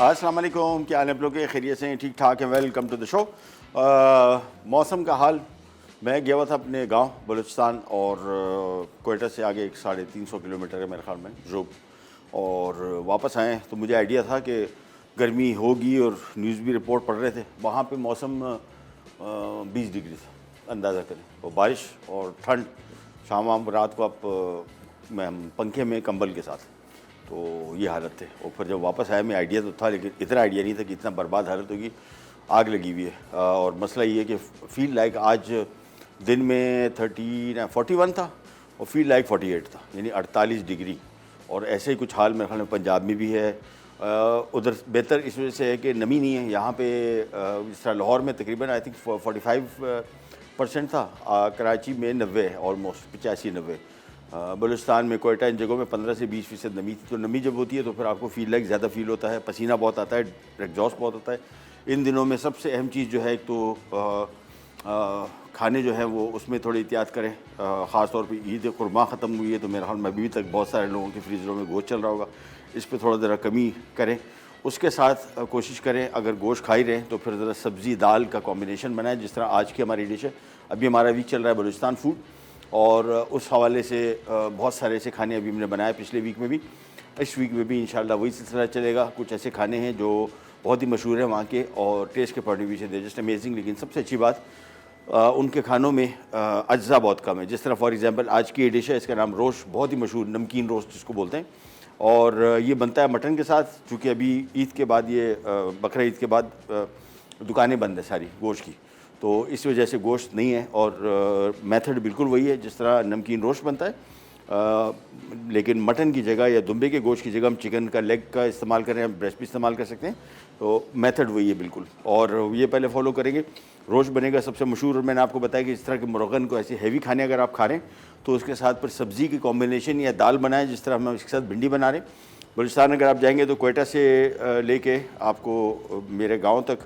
अस्सलाम वालेकुम, क्या हाल है आप लोग के? खैरियत से हैं? ठीक ठाक है। Welcome to the show. मौसम का हाल, मैं गया हुआ था अपने गांव बलूचिस्तान और कोयटा से आगे 350 किलोमीटर है मेरे ख्याल में जोब, और वापस आए तो मुझे आइडिया था कि गर्मी होगी और न्यूज़ भी रिपोर्ट पढ़ रहे थे। वहाँ पे मौसम 20 डिग्री था, अंदाज़ा करें। और बारिश और ठंड, शाम रात को आप पंखे में कंबल के साथ, तो ये हालत थे। और फिर जब वापस आया, मैं आइडिया तो था लेकिन इतना आइडिया नहीं था कि इतना बर्बाद हालत होगी। आग लगी हुई है और मसला ये है कि फील लाइक आज दिन में 41 था और फील लाइक 48 था, यानी 48 डिग्री। और ऐसे ही कुछ हाल मेरे ख्याल में पंजाब में भी है। उधर बेहतर इस वजह से है कि नमी नहीं है यहाँ पे। जिस तरह लाहौर में तकरीबन आई थिंक 45% था, कराची में 90 है, ऑलमोस्ट 85-90। बलूचिस्तान में, कोयटा, इन जगहों में 15 से 20% नमी थी। तो नमी जब होती है तो फिर आपको फील लाइक ज़्यादा फील होता है, पसीना बहुत आता है, एग्जॉस्ट बहुत होता है। इन दिनों में सबसे अहम चीज़ जो है, एक तो खाने जो है वो उसमें थोड़ी एहतियात करें। ख़ास तौर पे ईद कुर्मा ख़त्म हुई है तो मेरे ख्याल में अभी तक बहुत सारे लोगों के फ्रीज़रों में गोश्त चल रहा होगा, इस पर थोड़ा ज़रा कमी करें। उसके साथ कोशिश करें अगर गोश्त खा ही रहे तो फिर ज़रा सब्ज़ी दाल का कॉम्बिनेशन बनाएं, जिस तरह आज की हमारी डिश है। अभी हमारा वीक चल रहा है बलूचिस्तान फूड, और उस हवाले से बहुत सारे ऐसे खाने अभी हमने बनाए पिछले वीक में भी, इस वीक में भी इंशाल्लाह वही सिलसिला चलेगा। कुछ ऐसे खाने हैं जो बहुत ही मशहूर हैं वहाँ के और टेस्ट के पॉइंट ऑफ व्यू से दे जस्ट अमेजिंग। लेकिन सबसे अच्छी बात उनके खानों में अज्जा बहुत कम है। जिस तरह फॉर एग्जांपल आज की ये डिश है, इसका नाम रोस्ट, बहुत ही मशहूर नमकीन रोस्ट जिसको बोलते हैं, और ये बनता है मटन के साथ। चूँकि अभी ईद के बाद, ये बकरा ईद के बाद दुकानें बंद है सारी गोश्त की, तो इस वजह से गोश्त नहीं है। और मेथड बिल्कुल वही है जिस तरह नमकीन रोस्ट बनता है, लेकिन मटन की जगह या दुम्बे के गोश्त की जगह हम चिकन का लेग का इस्तेमाल करें, हम ब्रेस्ट भी इस्तेमाल कर सकते हैं। तो मेथड वही है बिल्कुल, और ये पहले फॉलो करेंगे। रोस्ट बनेगा सबसे मशहूर, और मैंने आपको बताया कि इस तरह के मुर्गन को, ऐसे हैवी खाने अगर आप खा रहे हैं तो उसके साथ फिर सब्ज़ी की कॉम्बिनेशन या दाल बनाएं, जिस तरह हम इसके साथ भिंडी बना रहे हैं। बलूचिस्तान अगर आप जाएंगे तो कोयटा से लेके आपको मेरे गाँव तक,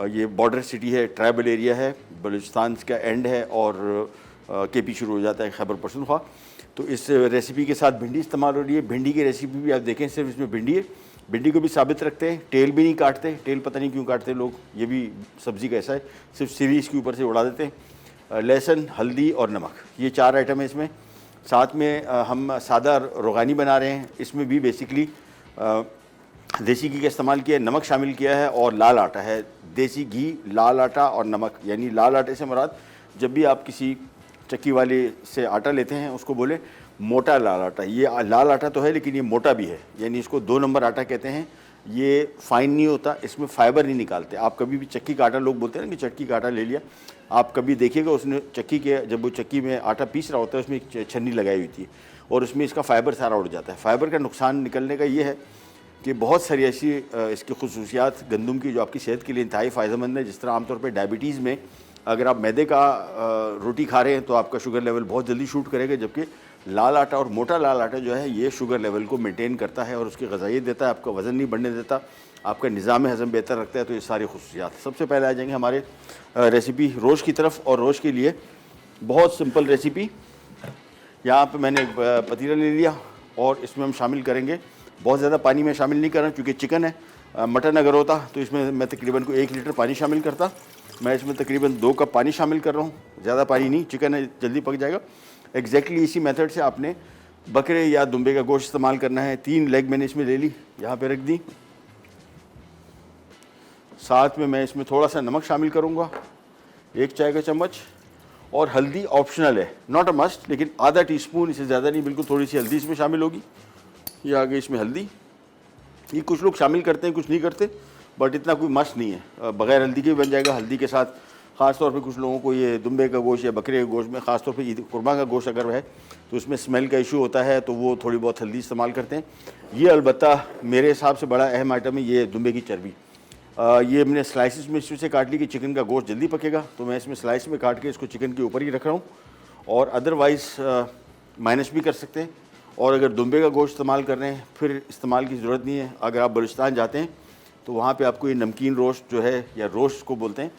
ये बॉर्डर सिटी है, ट्राइबल एरिया है, बलूचिस्तान का एंड है और केपी शुरू हो जाता है, खैबर पख्तूनख्वा। तो इस रेसिपी के साथ भिंडी इस्तेमाल हो रही है। भिंडी की रेसिपी भी आप देखें, सिर्फ इसमें भिंडी है, भिंडी को भी साबित रखते हैं, टेल भी नहीं काटते। टेल पता नहीं क्यों काटते लोग, ये भी सब्ज़ी का ऐसा है, सिर्फ सिरी इसके ऊपर से उड़ा देते हैं। लहसुन, हल्दी और नमक, ये 4 आइटम है इसमें। साथ में हम सादा रोगानी बना रहे हैं, इसमें भी बेसिकली देसी घी का इस्तेमाल किया है, नमक शामिल किया है और लाल आटा है। देसी घी, लाल आटा और नमक, यानी लाल आटे से मुराद, जब भी आप किसी चक्की वाले से आटा लेते हैं उसको बोले मोटा लाल आटा। ये लाल आटा तो है लेकिन ये मोटा भी है, यानी इसको 2 नंबर आटा कहते हैं। ये फाइन नहीं होता, इसमें फाइबर नहीं निकालते। आप कभी भी चक्की का आटा, लोग बोलते हैं ना कि चक्की का आटा ले लिया, आप कभी देखिएगा उसने चक्की के, जब वो चक्की में आटा पीस रहा होता है उसमें एक छन्नी लगाई हुई थी और उसमें इसका फ़ाइबर सारा उड़ जाता है। फ़ाइबर का नुकसान निकलने का ये है कि बहुत सारी ऐसी इसकी खुसूसियात गंदम की जो आपकी सेहत के लिए इंतहाई फ़ायदेमंद है। जिस तरह आमतौर पर डायबिटीज़ में अगर आप मैदे का रोटी खा रहे हैं तो आपका शुगर लेवल बहुत जल्दी शूट करेगा, जबकि लाल आटा और मोटा लाल आटा जो है ये शुगर लेवल को मेंटेन करता है और उसकी ग़िज़ाइयत देता है, आपका वज़न नहीं बढ़ने देता, आपका निज़ाम हज़म बेहतर रखता है। तो ये सारी खुसूसियात। सबसे पहले आ जाएंगे हमारे रेसिपी रोस्ट की तरफ, और रोस्ट के लिए बहुत सिंपल रेसिपी। यहाँ पर मैंने पतीला ले लिया और इसमें हम शामिल करेंगे, बहुत ज़्यादा पानी में शामिल नहीं कर रहा क्योंकि चिकन है। मटन अगर होता तो इसमें मैं तकरीबन को 1 लीटर पानी शामिल करता, मैं इसमें तकरीबन 2 कप पानी शामिल कर रहा हूँ, ज़्यादा पानी नहीं, चिकन है जल्दी पक जाएगा। एग्जैक्टली इसी मेथड से आपने बकरे या दुम्बे का गोश्त इस्तेमाल करना है। 3 लेग मैंने इसमें ले ली, यहाँ पे रख दी। साथ में मैं इसमें थोड़ा सा नमक शामिल करूँगा, 1 चाय का चम्मच, और हल्दी ऑप्शनल है, नॉट अ मस्ट, लेकिन आधा टीस्पून, इससे ज़्यादा नहीं, बिल्कुल थोड़ी सी हल्दी इसमें शामिल होगी। ये आ गई इसमें हल्दी। ये कुछ लोग शामिल करते हैं, कुछ नहीं करते, बट इतना कोई मस्ट नहीं है, बग़ैर हल्दी के भी बन जाएगा। हल्दी के साथ ख़ास तौर पे कुछ लोगों को ये दुम्बे का गोश्त या बकरे के गोश्त में, ख़ास तौर पे ईद कुर्बान का गोश्त अगर है तो उसमें स्मेल का इशू होता है, तो वो थोड़ी बहुत हल्दी इस्तेमाल करते हैं। ये अलबत्ता मेरे हिसाब से बड़ा अहम आइटम है, ये दुम्बे की चर्बी। ये मैंने स्लाइसिस में इससे काट ली कि चिकन का गोश्त जल्दी पकेगा, तो मैं इसमें स्लाइस में काट के इसको चिकन के ऊपर ही रख रहा हूँ। और अदरवाइज़ माइनस भी कर सकते हैं, और अगर दुम्बे का गोश्त इस्तेमाल कर रहे हैं फिर इस्तेमाल की ज़रूरत नहीं है। अगर आप बलूचिस्तान जाते हैं तो वहाँ पे आपको ये नमकीन रोस्ट जो है, या रोस्ट को बोलते हैं,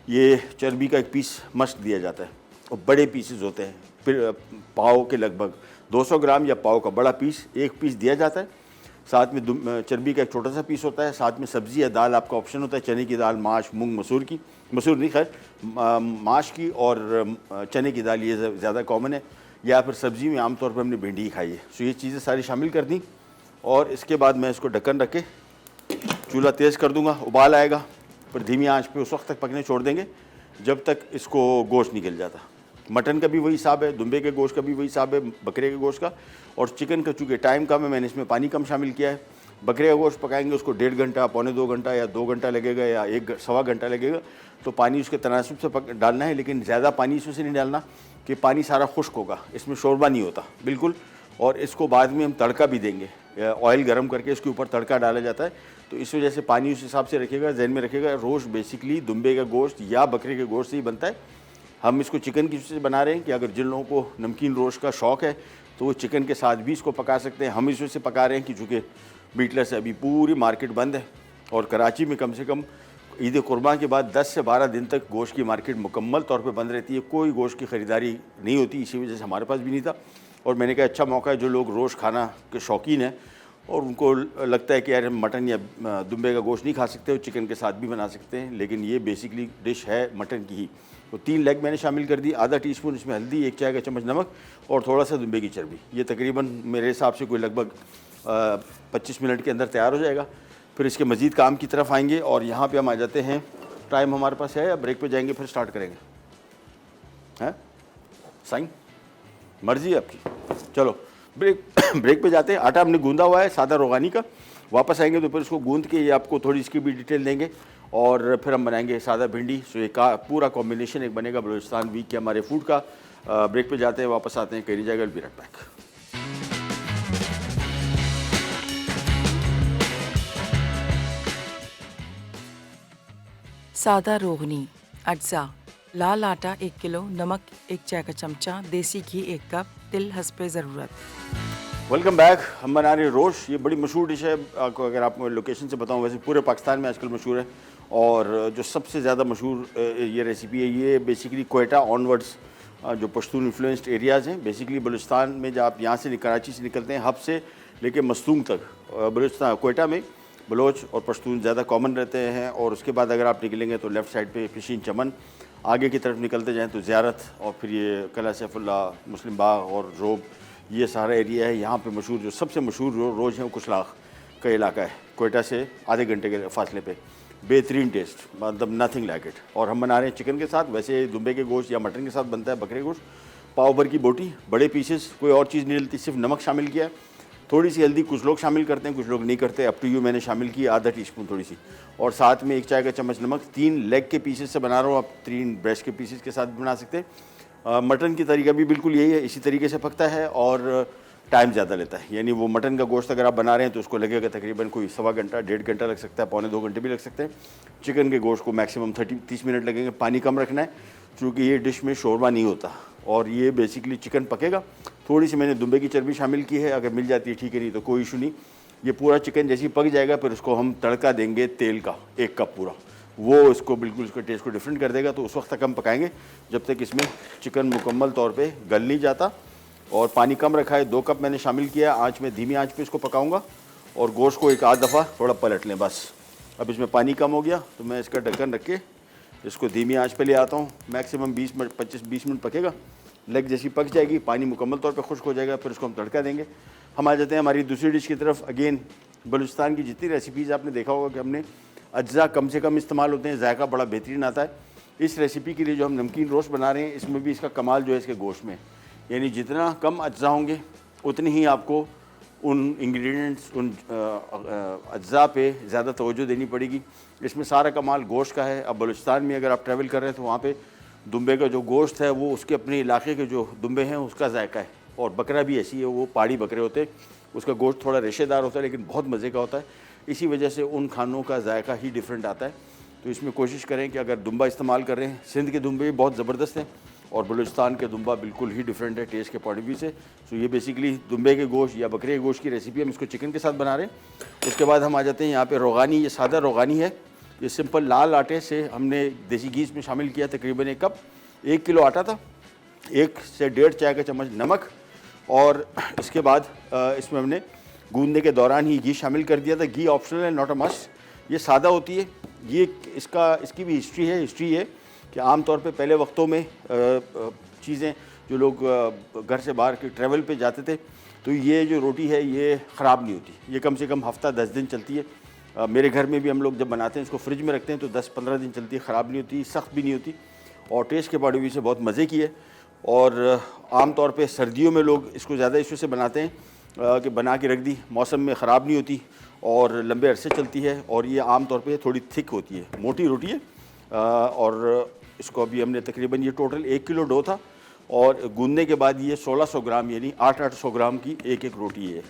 ये चर्बी का एक पीस मस्ट दिया जाता है, और बड़े पीसेस होते हैं, फिर पाव के लगभग 200 ग्राम या पाव का बड़ा पीस, एक पीस दिया जाता है। साथ में चर्बी का एक छोटा सा पीस होता है, साथ में सब्ज़ी या दाल आपका ऑप्शन होता है, चने की दाल, माश, मूंग, मसूर नहीं खैर, माश की और चने की दाल, ये ज़्यादा कॉमन है। या फिर सब्ज़ी में आमतौर पर हमने भिंडी खाई है। सो ये चीज़ें सारी शामिल कर दी और इसके बाद मैं इसको ढक्कन रख के चूल्हा तेज़ कर दूंगा। उबाल आएगा, फिर धीमी आंच पे उस वक्त तक पकने छोड़ देंगे जब तक इसको गोश्त निकल जाता। मटन का भी वही हिसाब है, दुम्बे के गोश्त का भी वही हिसाब है, बकरे के गोश्त का। और चिकन का चूँकि टाइम कम है, मैंने इसमें पानी कम शामिल किया है। बकरे का गोश्त पकाएंगे उसको 1.5 घंटा, पौने 2 घंटा या 2 घंटा लगेगा या 1-1.25 घंटा लगेगा। तो पानी उसके तनासब से डालना है, लेकिन ज़्यादा पानी इसमें से नहीं डालना कि पानी सारा खुश्क होगा, इसमें शोरबा नहीं होता बिल्कुल। और इसको बाद में हम तड़का भी देंगे, ऑयल गर्म करके इसके ऊपर तड़का डाला जाता है। तो इस वजह से पानी उस हिसाब से रखिएगा, जहन में रखिएगा। रोस्ट बेसिकली दुम्बे का गोश्त या बकरे के गोश्त से ही बनता है। हम इसको चिकन की वजह से बना रहे हैं कि अगर जिन लोगों को नमकीन रोस्ट का शौक़ है तो वो चिकन के साथ भी इसको पका सकते हैं। हम इस वजह से पका रहे हैं कि चूँकि मीटलेस से अभी पूरी मार्केट बंद है और कराची में कम से कम ईद कुर्बान के बाद 10 से 12 दिन तक गोश्त की मार्केट मुकम्मल तौर पे बंद रहती है, कोई गोश्त की ख़रीदारी नहीं होती। इसी वजह से हमारे पास भी नहीं था और मैंने कहा अच्छा मौका है, जो लोग रोज़ खाना के शौकीन हैं और उनको लगता है कि यार मटन या दुम्बे का गोश्त नहीं खा सकते, वो चिकन के साथ भी बना सकते हैं, लेकिन ये बेसिकली डिश है मटन की ही। तो 3 लेग मैंने शामिल कर दी, आधा टीस्पून इसमें हल्दी, 1 चाय का चम्मच नमक और थोड़ा सा दुम्बे की चर्बी। ये तकरीबन मेरे हिसाब से कोई लगभग 25 मिनट के अंदर तैयार हो जाएगा। फिर इसके मज़ीद काम की तरफ आएंगे और यहाँ पे हम आ जाते हैं। टाइम हमारे पास है या ब्रेक पे जाएंगे फिर स्टार्ट करेंगे? हैं साईं, मर्ज़ी है आपकी। चलो ब्रेक पे जाते हैं। आटा हमने गूंदा हुआ है सादा रोगानी का। वापस आएंगे तो फिर इसको गूंद के ये आपको थोड़ी इसकी भी डिटेल देंगे और फिर हम बनाएंगे सादा भिंडी। सो ये पूरा कॉम्बिनेशन एक बनेगा बलूचिस्तान वीक के हमारे फूड का। ब्रेक पे जाते हैं, वापस आते हैं, कहीं जाएगा, विल बी राइट बैक। सादा रोगनी अज्जा, लाल आटा 1 किलो, नमक 1 चाय का चमचा, देसी घी 1 कप, तिल हस्बे ज़रूरत। Welcome back. हम बना रहे रोश। ये बड़ी मशहूर डिश है। आपको अगर आपको लोकेशन से बताऊं, वैसे पूरे पाकिस्तान में आजकल मशहूर है और जो सबसे ज़्यादा मशहूर ये रेसिपी है, ये बेसिकली कोयटा ऑनवर्ड्स जो पश्तून इन्फ्लुएंस्ड एरियाज़ हैं। बेसिकली बलूचिस्तान में जब आप यहाँ से कराची से निकलते हैं, हब से लेके मस्तूंग तक बलूचिस्तान कोयटा में बलोच और पश्तून ज़्यादा कॉमन रहते हैं। और उसके बाद अगर आप निकलेंगे तो लेफ़्ट साइड पे पिशीन चमन, आगे की तरफ निकलते जाएं तो ज़ियारत और फिर ये किला सैफुल्ला, मुस्लिम बाग और जोब, ये सारा एरिया है। यहाँ पे मशहूर जो सबसे मशहूर रोज़ है वो कुशलाख का इलाका है, कोयटा से आधे घंटे के फासले पे। बेहतरीन टेस्ट, मतलब नथिंग लाइक इट। और हम बना रहे हैं चिकन के साथ। वैसे दुम्बे के गोश्त या मटन के साथ बनता है बकरे गोश्त। पाव भर की बोटी, बड़े पीसेस, कोई और चीज़ नहीं डलती, सिर्फ नमक शामिल किया है, थोड़ी सी हल्दी, कुछ लोग शामिल करते हैं, कुछ लोग नहीं करते, अप टू यू। मैंने शामिल की आधा टीस्पून थोड़ी सी, और साथ में 1 चाय का चम्मच नमक। 3 लेग के पीसेस से बना रहा हूँ, आप 3 ब्रेस्ट के पीसेस के साथ भी बना सकते हैं। मटन की तरीका भी बिल्कुल यही है, इसी तरीके से पकता है और टाइम ज़्यादा लेता है। यानी वो मटन का गोश्त अगर आप बना रहे हैं तो उसको लगेगा तकरीबन कोई 1.25 घंटा, 1.5 घंटा लग सकता है, पौने 2 घंटे भी लग सकते हैं। चिकन के गोश्त को मैक्सिमम 30 मिनट लगेंगे। पानी कम रखना है क्योंकि ये डिश में शोरबा नहीं होता और ये बेसिकली चिकन पकेगा। थोड़ी सी मैंने दुम्बे की चर्बी शामिल की है, अगर मिल जाती है ठीक है, नहीं तो कोई इशू नहीं। ये पूरा चिकन जैसे ही पक जाएगा फिर उसको हम तड़का देंगे तेल का 1 कप पूरा, वो इसको बिल्कुल इसके टेस्ट को डिफरेंट कर देगा। तो उस वक्त तक हम पकाएंगे जब तक इसमें चिकन मुकम्मल तौर पे गल नहीं जाता। और पानी कम रखा है, 2 कप मैंने शामिल किया। आँच में धीमी आँच पे इसको पकाऊंगा और गोश्त को एक आध दफ़ा थोड़ा पलट लें बस। अब इसमें पानी कम हो गया तो मैं इसका ढक्कन रख के इसको धीमी आँच पे ले आता हूँ। Maximum 25-20 minute पकेगा। लेग जैसी पक जाएगी, पानी मुकम्मल तौर पे खुश्क हो जाएगा, फिर उसको हम तड़का देंगे। हम आ जाते हैं हमारी दूसरी डिश की तरफ। अगेन बलूचिस्तान की जितनी रेसिपीज़ आपने देखा होगा कि हमने अज्जा कम से कम इस्तेमाल होते हैं, जायका बड़ा बेहतरीन आता है। इस रेसिपी के लिए जो हम नमकीन रोस्ट बना रहे हैं, इसमें भी इसका कमाल जो है इसके गोश्त में, यानी जितना कम अज्जा होंगे उतनी ही आपको उन इंग्रेडिएंट्स, उन अज्जा पे ज़्यादा तवज्जो देनी पड़ेगी। इसमें सारा कमाल गोश्त का है। अब बलूचिस्तान में अगर आप ट्रैवल कर रहे हैं तो वहाँ पे दुम्बे का जो गोश्त है वो उसके अपने इलाके के जो दुम्बे हैं उसका जायका है। और बकरा भी ऐसी है, वो पहाड़ी बकरे होते हैं, उसका गोश्त थोड़ा रेशेदार होता है लेकिन बहुत मज़े का होता है। इसी वजह से उन खानों का जायका ही डिफरेंट आता है। तो इसमें कोशिश करें कि अगर दुम्बा इस्तेमाल कर रहे हैं, सिंध के दुम्बे भी बहुत ज़बरदस्त हैं और बलूचिस्तान के दुम्बा बिल्कुल ही डिफरेंट है टेस्ट के पॉइंट ऑफ व्यू से। सो ये बेसिकली दुम्बे के गोश्त या बकरे के गोश्त की रेसिपी, हम इसको चिकन के साथ बना रहे हैं। उसके बाद हम आ जाते हैं यहाँ पे रोगानी। ये सादा रोगानी है, ये सिंपल लाल आटे से हमने देसी घी में शामिल किया, तकरीबन 1 कप। 1 किलो आटा था, 1 से 1.5 चाय का चम्मच नमक और इसके बाद इसमें हमने गूंदने के दौरान ही घी शामिल कर दिया था। घी ऑप्शनल है, नॉट अ मस्ट। ये सादा होती है। ये इसकी भी हिस्ट्री है। हिस्ट्री है कि आमतौर पे पहले वक्तों में चीज़ें जो लोग घर से बाहर के ट्रैवल पे जाते थे तो ये जो रोटी है ये ख़राब नहीं होती। ये कम से कम हफ्ता 10 दिन चलती है। मेरे घर में भी हम लोग जब बनाते हैं इसको फ्रिज में रखते हैं तो 10-15 दिन चलती है, ख़राब नहीं होती, सख्त भी नहीं होती और टेस्ट के पॉइंट ऑफ व्यू से बहुत मज़े की है। और आम तौर पे सर्दियों में लोग इसको ज़्यादा इशू से बनाते हैं कि बना के रख दी, मौसम में ख़राब नहीं होती और लंबे अरसे चलती है। और ये आम तौर पे थोड़ी थिक होती है, मोटी रोटी है। और इसको अभी हमने तकरीबन, ये टोटल 1 किलो डो था और गूंदने के बाद ये 1600 ग्राम यानी 800 ग्राम की एक रोटी है।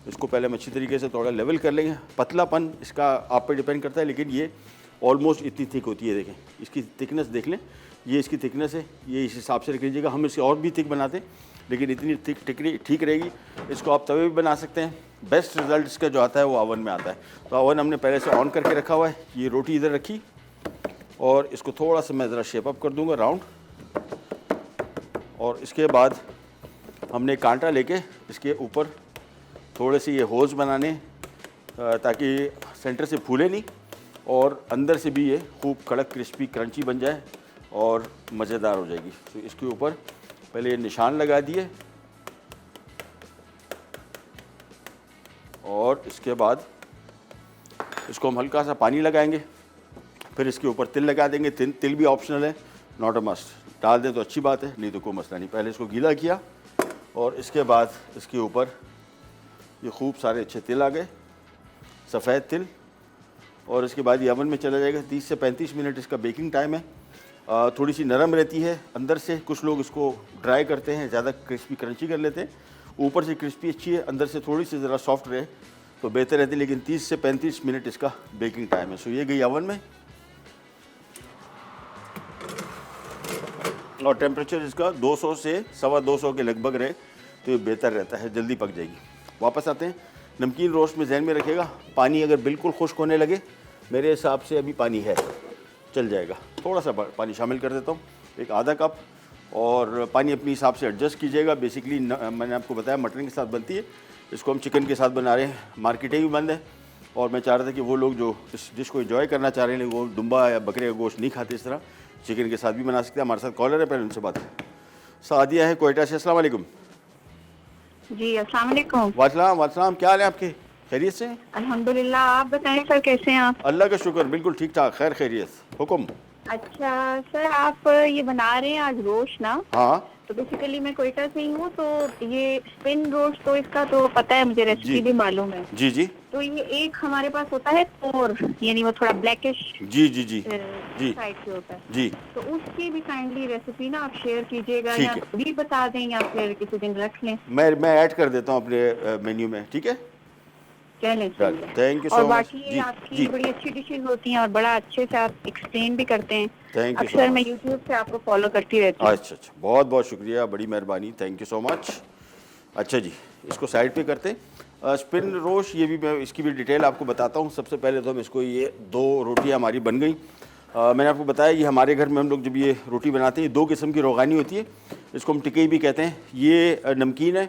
इसको पहले हम अच्छी तरीके से थोड़ा लेवल कर लेंगे। पतलापन इसका आप पे डिपेंड करता है, लेकिन ये ऑलमोस्ट इतनी थिक होती है। देखें इसकी थिकनेस देख लें, ये इसकी थिकनेस है, ये इस हिसाब से रख लीजिएगा। हम इसे और भी थिक बनाते हैं लेकिन इतनी थिक ठीक रहेगी। इसको आप तवे भी बना सकते हैं। बेस्ट रिज़ल्ट इसका जो आता है वो ओवन में आता है। तो ओवन हमने पहले से ऑन करके रखा हुआ है। ये रोटी इधर रखी और इसको थोड़ा सा मैं ज़रा शेप अप कर दूंगा राउंड। और इसके बाद हमने कांटा लेके इसके ऊपर थोड़े से ये होल्स बनाने ताकि सेंटर से फूले नहीं और अंदर से भी ये खूब कड़क क्रिस्पी क्रंची बन जाए और मज़ेदार हो जाएगी। तो इसके ऊपर पहले ये निशान लगा दिए और इसके बाद इसको हम हल्का सा पानी लगाएंगे, फिर इसके ऊपर तिल लगा देंगे। तिल भी ऑप्शनल है, नॉट अ मस्ट। डाल दें तो अच्छी बात है, नहीं तो कोई मसला नहीं। पहले इसको गीला किया और इसके बाद इसके ऊपर ये खूब सारे अच्छे तिल आ गए, सफ़ेद तिल। और इसके बाद ये ओवन में चला जाएगा। 30 से 35 मिनट इसका बेकिंग टाइम है। थोड़ी सी नरम रहती है अंदर से, कुछ लोग इसको ड्राई करते हैं, ज़्यादा क्रिस्पी क्रंची कर लेते हैं। ऊपर से क्रिस्पी अच्छी है, अंदर से थोड़ी सी ज़रा सॉफ्ट रहे तो बेहतर रहती है। लेकिन 30 से 35 मिनट इसका बेकिंग टाइम है। सो ये गई ओवन में और टेम्परेचर इसका 200 से 225 के लगभग रहे तो ये बेहतर रहता है, जल्दी पक जाएगी। वापस आते हैं। नमकीन रोस्ट में जहन में रखिएगा, पानी अगर बिल्कुल खुश्क होने लगे, मेरे हिसाब से अभी पानी है, चल जाएगा। थोड़ा सा पानी शामिल कर देता हूँ, एक आधा कप। और पानी अपने हिसाब से एडजस्ट कीजिएगा। बेसिकली मैंने आपको बताया मटन के साथ बनती है, इसको हम चिकन के साथ बना रहे हैं। मार्केटें भी बंद है और मैं चाह रहा था कि वो लोग जो इस डिश को एंजॉय करना चाह रहे हैं, वो दुम्बा या बकरे का गोश्त नहीं खाते, इस तरह चिकन के साथ भी बना सकते हैं। हमारे साथ कॉलर है, पहले उनसे बात है। सादिया है कोयटा से। अस्सलाम वालेकुम। जी अस्सलाम वालेकुम। वालेकुम, क्या हाल है आपके? खैरियत से? अल्हम्दुलिल्लाह, आप बताएं सर कैसे हैं आप? अल्लाह का शुक्र, बिल्कुल ठीक ठाक, खैर खैरियत। हुक्म। अच्छा सर, आप ये बना रहे हैं आज रोस्ट ना? हाँ। तो बेसिकली मैं कोयटा से ही हूँ, तो ये स्पिन रोस्ट तो इसका तो पता है मुझे, रेसिपी भी मालूम है। जी जी। तो ये एक हमारे पास होता है तोर, यानी वो थोड़ा ब्लैकिश जी जी जी जी साइड से होता है जी। तो उसकी भी काइंडली रेसिपी ना आप शेयर कीजिएगा, ठीक या है। भी बता दें या फिर किसी दिन रख लें। मैं ऐड कर देता हूँ अपने मेन्यू में, ठीक है? चलें चलिए। थैंक यू और सो मच। बाकी आपकी बड़ी अच्छी डिशेज होती हैं और बड़ा अच्छे से आप एक्सप्लेन भी करते हैं। थैंक यू सो अक्सर मच। मैं यूट्यूब से आपको फॉलो करती रहती हूँ। अच्छा, बहुत बहुत शुक्रिया, बड़ी मेहरबानी, थैंक यू सो मच। अच्छा जी, इसको साइड पे करते हैं। स्पिन रोस्ट, ये भी मैं इसकी भी डिटेल आपको बताता हूँ। सबसे पहले तो हम इसको, ये 2 रोटियाँ हमारी बन गई। मैंने आपको बताया ये हमारे घर में हम लोग जब ये रोटी बनाते हैं 2 किस्म की रोगानी होती है, इसको हम टिक्की भी कहते हैं। ये नमकीन है,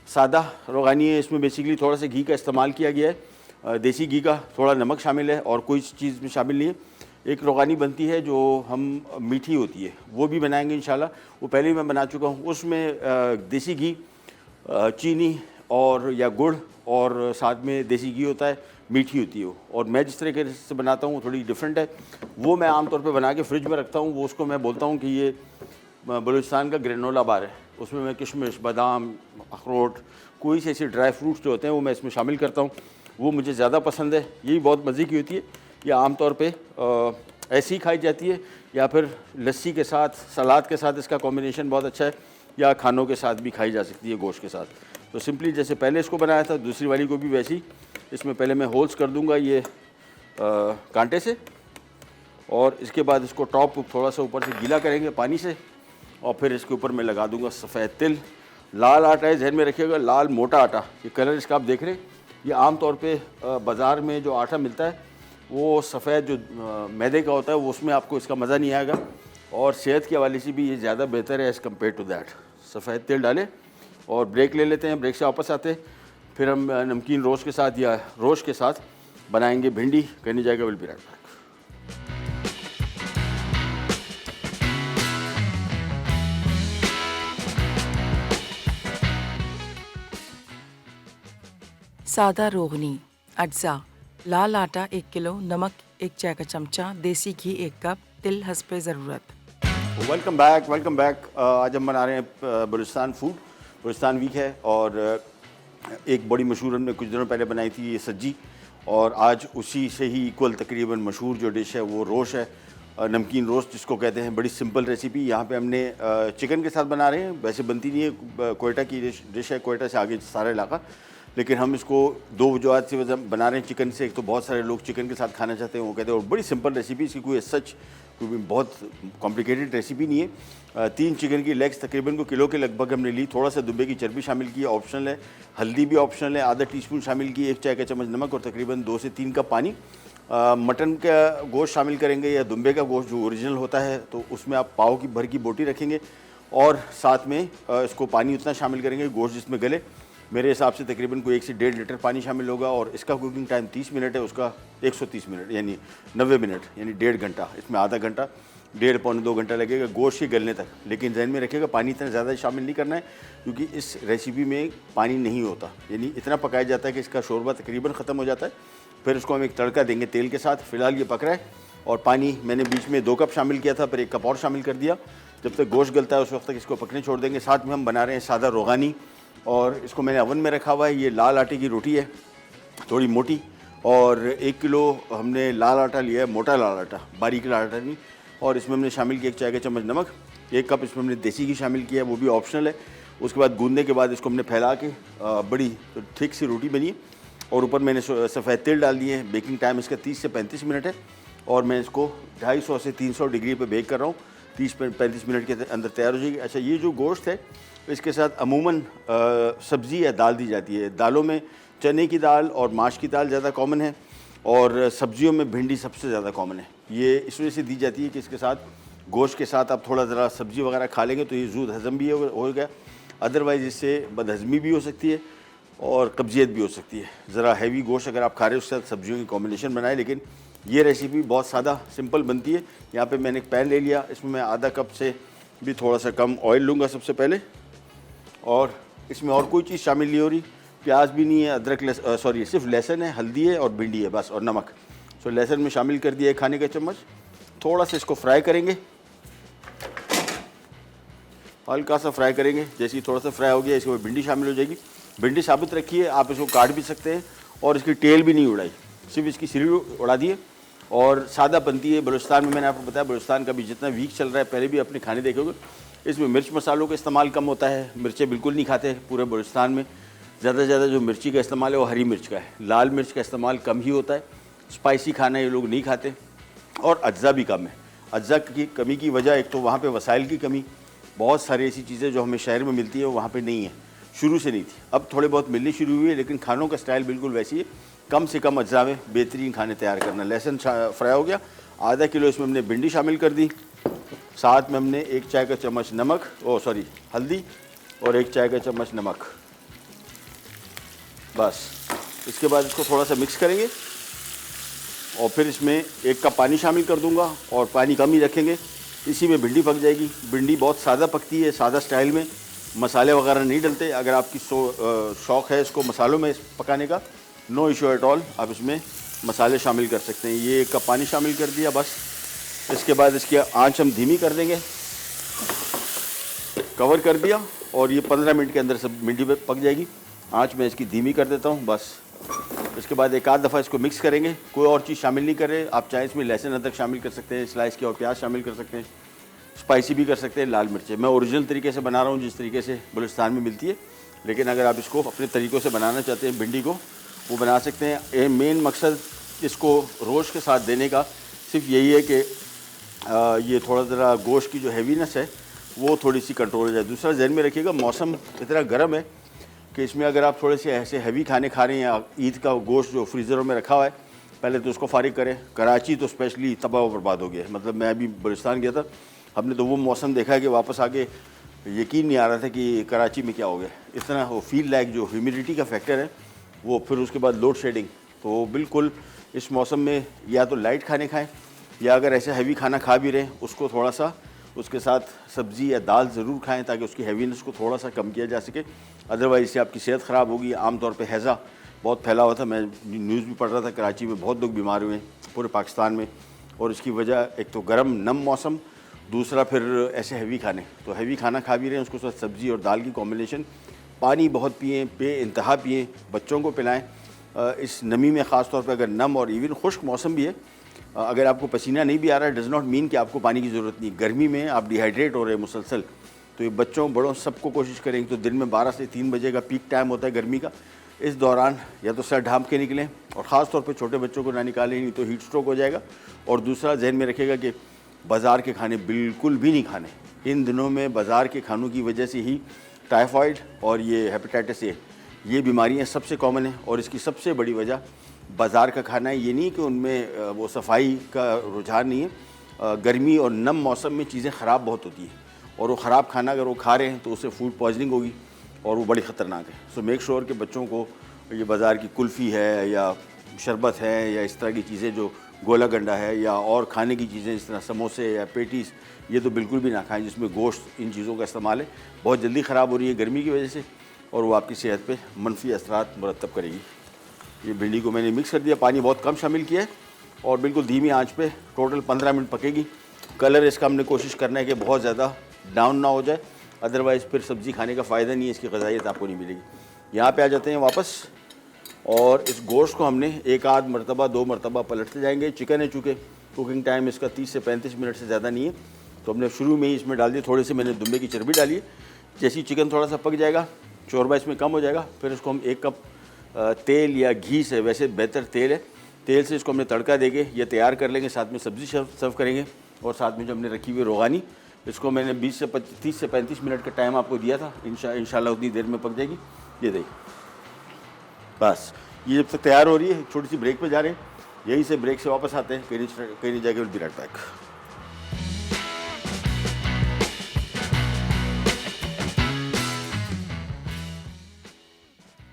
सादा रोगानी है। इसमें बेसिकली थोड़ा सा घी का इस्तेमाल किया गया है, देसी घी का, थोड़ा नमक शामिल है और कोई चीज़ में शामिल नहीं है। एक रोगानी बनती है जो हम मीठी होती है, वो भी बनाएंगे इंशाल्लाह। वो पहले ही मैं बना चुका हूँ। उसमें देसी घी, चीनी और या गुड़ और साथ में देसी घी होता है, मीठी होती है वो। और मैं जिस तरीके से बनाता हूँ वो थोड़ी डिफरेंट है। वो मैं आमतौर पे बना के फ्रिज में रखता हूँ। वो उसको मैं बोलता हूँ कि ये बलूचिस्तान का ग्रेनोला बार है। उसमें मैं किशमिश, बादाम, अखरोट, कोई से ऐसे ड्राई फ्रूट्स जो होते हैं वो मैं इसमें शामिल करता हूँ। वो मुझे ज़्यादा पसंद है। ये भी बहुत मज़े की होती है। ये आमतौर पे ऐसी ही खाई जाती है या फिर लस्सी के साथ, सलाद के साथ इसका कॉम्बिनेशन बहुत अच्छा है, या खानों के साथ भी खाई जा सकती है, गोश्त के साथ। तो सिंपली जैसे पहले इसको बनाया था, दूसरी वाली को भी वैसे ही इसमें पहले मैं होल्स कर दूंगा ये कांटे से, और इसके बाद इसको टॉप थोड़ा सा ऊपर से गीला करेंगे पानी से, और फिर इसके ऊपर मैं लगा दूंगा सफ़ेद तिल। लाल आटा है, जहन में रखिएगा, लाल मोटा आटा। ये कलर इसका आप देख रहे हैं, ये आम तौर पे बाज़ार में जो आटा मिलता है वो सफ़ेद जो मैदे का होता है, वो उसमें आपको इसका मज़ा नहीं आएगा, और सेहत के हवाले से भी ये ज़्यादा बेहतर है एज़ कम्पेयर टू दैट। सफ़ेद तिल डालें और ब्रेक ले लेते हैं। ब्रेक से वापस आते हैं, फिर हम नमकीन रोस्ट के साथ या रोस्ट के साथ बनाएंगे भिंडी। कहने जाएगा विल बी राइट बैक। सादा रोगनी अज्जा, लाल आटा 1 किलो, नमक 1 चाय का चमचा, देसी घी 1 कप, तिल हस्बे ज़रूरत। Welcome back, welcome back. आज हम बना रहे हैं बलूचिस्तान फूड। बलूचिस्तान वीक है और एक बड़ी मशहूर हमने कुछ दिनों पहले बनाई थी, ये सज्जी, और आज उसी से ही इक्वल तकरीबन मशहूर जो डिश है वो रोश है, नमकीन रोस्ट जिसको कहते हैं। बड़ी सिंपल रेसिपी। यहाँ पे हमने चिकन के साथ बना रहे हैं, वैसे बनती नहीं है, कोयटा की डिश है, कोयटा से आगे सारा इलाका, लेकिन हम इसको दो वजूहत से बना रहे हैं चिकन से। एक तो बहुत सारे लोग चिकन के साथ खाना चाहते हैं, वो कहते हैं, और बड़ी सिंपल रेसिपी, इसकी कोई सच कोई बहुत कॉम्प्लिकेटेड रेसिपी नहीं है। 3 चिकन की लेग्स तकरीबन को किलो के लगभग हमने ली। थोड़ा सा दुबे की चर्बी शामिल की, ऑप्शनल है। हल्दी भी ऑप्शनल है, आधा टीस्पून शामिल की, 1 चाय का चम्मच नमक और तकरीबन 2 से 3 कप पानी। मटन का गोश्त शामिल करेंगे या दुम्बे का गोश्त जो ओरिजिनल होता है, तो उसमें आप पाव की भर की बोटी रखेंगे और साथ में इसको पानी उतना शामिल करेंगे गोश्त जिसमें गले। मेरे हिसाब से तकरीबन कोई 1 से 1.5 लीटर पानी शामिल होगा और इसका कुकिंग टाइम 30 मिनट है, उसका 130 मिनट यानी 90 मिनट यानी 1.5 घंटा। इसमें आधा घंटा, 1.5 पौने 2 घंटा लगेगा गोश्त के गलने तक। लेकिन जहन में रखिएगा पानी इतना ज़्यादा शामिल नहीं करना है, क्योंकि इस रेसिपी में पानी नहीं होता, यानी इतना पकाया जाता है कि इसका शोरबा तकरीबन ख़त्म हो जाता है। फिर उसको हम एक तड़का देंगे तेल के साथ। फ़िलहाल ये पक रहा है और पानी मैंने बीच में 2 कप शामिल किया था, फिर 1 कप और शामिल कर दिया। जब तक गोश्त गलता है उस वक्त तक इसको पकने छोड़ देंगे। साथ में हम बना रहे हैं सादा रोगानी और इसको मैंने अवन में रखा हुआ है। ये लाल आटे की रोटी है, थोड़ी मोटी, और 1 किलो हमने लाल आटा लिया है, मोटा लाल आटा, बारीक लाल आटा नहीं। और इसमें हमने शामिल किया 1 चाय का चम्मच नमक, 1 कप इसमें हमने देसी घी शामिल किया, वो भी ऑप्शनल है। उसके बाद गूंदने के बाद इसको हमने फैला के बड़ी थिक सी रोटी बनी और ऊपर मैंने सफ़ेद तिल डाल दिए हैं। बेकिंग टाइम इसका 30 से 35 मिनट है और मैं इसको 250 से 300 डिग्री पे बेक कर रहा हूँ। 30-35 मिनट के अंदर तैयार हो जाएगी। अच्छा, ये जो गोश्त है इसके साथ अमूमन सब्ज़ी या दाल दी जाती है। दालों में चने की दाल और माश की दाल ज़्यादा कॉमन है और सब्जियों में भिंडी सबसे ज़्यादा कॉमन है। ये इस वजह से दी जाती है कि इसके साथ गोश्त के साथ आप थोड़ा ज़रा सब्ज़ी वगैरह खा लेंगे तो ये जूद हज़म भी होगा, अदरवाइज़ इससे बदहज़मी भी हो सकती है और कब्जियत भी हो सकती है। ज़रा हैवी गोश्त अगर आप खा रहे हो उसके साथ सब्जियों की कॉम्बिनेशन बनाए। लेकिन ये रेसिपी बहुत सादा सिंपल बनती है। यहाँ पे मैंने एक पैन ले लिया, इसमें मैं आधा कप से भी थोड़ा सा कम ऑयल लूँगा सबसे पहले, और इसमें और कोई चीज़ शामिल नहीं हो रही, प्याज भी नहीं है, अदरक सॉरी सिर्फ लहसुन है, हल्दी है और भिंडी है बस, और नमक। सो लहसुन में शामिल कर दिया 1 खाने का चम्मच। थोड़ा सा इसको फ्राई करेंगे, हल्का सा फ्राई करेंगे। जैसे ही थोड़ा सा फ्राई हो गया इसमें भिंडी शामिल हो जाएगी। भिंडी साबुत रखी है, आप इसको काट भी सकते हैं और इसकी टेल भी नहीं उड़ाई, सिर्फ इसकी सिरी उड़ा दी है और सादा बनती है। बलूचिस्तान में मैंने आपको बताया, बलूचिस्तान का भी जितना वीक चल रहा है, पहले भी अपने खाने देखोगे, इसमें मिर्च मसालों का इस्तेमाल कम होता है। मिर्चें बिल्कुल नहीं खाते पूरे बलूचिस्तान में। ज़्यादा से ज़्यादा जो मिर्ची का इस्तेमाल है वो हरी मिर्च का है, लाल मिर्च का इस्तेमाल कम ही होता है। स्पाइसी खाना ये लोग नहीं खाते और अज्जा भी कम है। अज्जा की कमी की वजह एक तो वहाँ पे वसाइल की कमी, बहुत सारी ऐसी चीज़ें जो हमें शहर में मिलती है वो वहाँ पे नहीं है, शुरू से नहीं थी, अब थोड़े बहुत मिलनी शुरू हुई है। लेकिन खानों का स्टाइल बिल्कुल वैसी है, कम से कम अज्जा में बेहतरीन खाने तैयार करना। लहसुन फ्राई हो गया, आधा किलो इसमें हमने भिंडी शामिल कर दी, साथ में हमने 1 चाय का चम्मच हल्दी और 1 चाय का चम्मच नमक, बस। इसके बाद इसको थोड़ा सा मिक्स करेंगे और फिर इसमें 1 कप पानी शामिल कर दूंगा और पानी कम ही रखेंगे, इसी में भिंडी पक जाएगी। भिंडी बहुत सादा पकती है, सादा स्टाइल में, मसाले वगैरह नहीं डलते। अगर आपकी शौक़ है इसको मसालों में पकाने का, नो इशू एट ऑल, आप इसमें मसाले शामिल कर सकते हैं। ये 1 कप पानी शामिल कर दिया बस। इसके बाद इसकी आंच हम धीमी कर देंगे, कवर कर दिया और ये 15 मिनट के अंदर सब भिंडी पक जाएगी। आंच मैं इसकी धीमी कर देता हूँ बस। इसके बाद एक आध दफ़ा इसको मिक्स करेंगे, कोई और चीज़ शामिल नहीं कर रहे। आप चाहे इसमें लहसुन अदरक शामिल कर सकते हैं, स्लाइस के, और प्याज शामिल कर सकते हैं, स्पाइसी भी कर सकते हैं, लाल मिर्चें। मैं ओरिजिनल तरीके से बना रहा हूँ जिस तरीके से बलूचिस्तान में मिलती है, लेकिन अगर आप इसको अपने तरीक़ों से बनाना चाहते हैं भिंडी को, वो बना सकते हैं। मेन मकसद इसको रोश के साथ देने का सिर्फ यही है कि ये थोड़ा ज़रा गोश्त की जो हैवीनेस है वो थोड़ी सी कंट्रोल हो जाए। दूसरा जहन में रखिएगा, मौसम इतना गर्म है कि इसमें अगर आप थोड़े से ऐसे हैवी खाने खा रहे हैं, या ईद का गोश्त जो फ्रीज़रों में रखा हुआ है, पहले तो उसको फारिग करें। कराची तो स्पेशली तबाह व बर्बाद हो गया है। मतलब मैं अभी बलूचिस्तान गया था, हमने तो वो मौसम देखा है कि वापस आके यकीन नहीं आ रहा था कि कराची में क्या हो गया। इतना वो फील लाइक जो ह्यूमिडिटी का फैक्टर है वो फिर उसके बाद लोड शेडिंग। तो बिल्कुल इस मौसम में या तो लाइट खाने खाएं, या अगर ऐसे हैवी खाना खा भी रहे हैं उसको थोड़ा सा उसके साथ सब्ज़ी या दाल ज़रूर खाएं ताकि उसकी हैवीनेस को थोड़ा सा कम किया जा सके। अदरवाइज़ इससे आपकी सेहत ख़राब होगी। आमतौर पे हैज़ा बहुत फैला हुआ था, मैं न्यूज़ भी पढ़ रहा था, कराची में बहुत लोग बीमार हुए हैं, पूरे पाकिस्तान में। और इसकी वजह एक तो गर्म नम मौसम, दूसरा फिर ऐसे हैवी खाने। तो हैवी खाना खा भी रहे हैं उसको साथ सब्ज़ी और दाल की कॉम्बिनेशन। पानी बहुत पिएँ, बेइंतहा पिएँ, बच्चों को पिलाएँ। इस नमी में ख़ास तौर पे अगर नम और इवन खुश्क मौसम भी है, अगर आपको पसीना नहीं भी आ रहा है, डज़ नॉट मीन कि आपको पानी की ज़रूरत नहीं। गर्मी में आप डिहाइड्रेट हो रहे हैं मुसलसल, तो ये बच्चों बड़ों सबको कोशिश करेंगे। तो दिन में 12 से 3 बजे का पीक टाइम होता है गर्मी का। इस दौरान या तो सर ढाँप के निकलें, और ख़ास तौर पे छोटे बच्चों को ना निकालें, नहीं तो हीट स्ट्रोक हो जाएगा। और दूसरा जहन में रखिएगा कि बाज़ार के खाने बिल्कुल भी नहीं खाने। इन दिनों में बाज़ार के खानों की वजह से ही टाइफाइड और ये हेपेटाइटिस ए, ये बीमारियाँ सबसे कॉमन हैं। और इसकी सबसे बड़ी वजह बाज़ार का खाना है। ये नहीं कि उनमें वो सफाई का रुझान नहीं है। गर्मी और नम मौसम में चीज़ें ख़राब बहुत होती हैं, और वो ख़राब खाना अगर वो खा रहे हैं तो उससे फूड पॉइजनिंग होगी, और वो बड़ी ख़तरनाक है। सो मेक श्योर कि बच्चों को ये बाज़ार की कुल्फ़ी है या शरबत है या इस तरह की चीज़ें जो गोला गंडा है, या और खाने की चीज़ें इस तरह समोसे या पेटीज़, ये तो बिल्कुल भी ना खाएं जिसमें गोश्त, इन चीज़ों का इस्तेमाल है। बहुत जल्दी ख़राब हो रही है गर्मी की वजह से, और वो आपकी सेहत पे मनफी असरात मुरतब करेगी। ये भिंडी को मैंने मिक्स कर दिया, पानी बहुत कम शामिल किया है, और बिल्कुल धीमी आंच पे टोटल 15 मिनट पकेगी। कलर इसका हमने कोशिश करना है कि बहुत ज़्यादा डाउन ना हो जाए, अदरवाइज़ फिर सब्ज़ी खाने का फ़ायदा नहीं है, इसकी ग़िज़ाइयत आपको नहीं मिलेगी। यहाँ पे आ जाते हैं वापस, और इस गोश्त को हमने एक आध मरतबा 2 मरतबा पलटते जाएंगे। चिकन है चूँकि कुकिंग टाइम इसका 30 से 35 मिनट से ज़्यादा नहीं है, तो हमने शुरू में ही इसमें डाल दिए। थोड़े से मैंने दुम्बे की चर्बी डाली है। जैसे ही चिकन थोड़ा सा पक जाएगा, शोरबा इसमें कम हो जाएगा, फिर इसको हम 1 कप तेल या घी से, वैसे बेहतर तेल है, तेल से इसको हमने तड़का देके ये तैयार कर लेंगे। साथ में सब्ज़ी सर्व करेंगे, और साथ में जो हमने रखी हुई रोगानी, इसको मैंने 30 से 35 मिनट का टाइम आपको दिया था। इंशाल्लाह उतनी देर में पक जाएगी। ये देखिए, बस ये जब तक तैयार हो रही है, छोटी सी ब्रेक पे जा रहे हैं। यहीं से ब्रेक से वापस आते हैं, कहीं नहीं जाके, विल बी राइट बैक।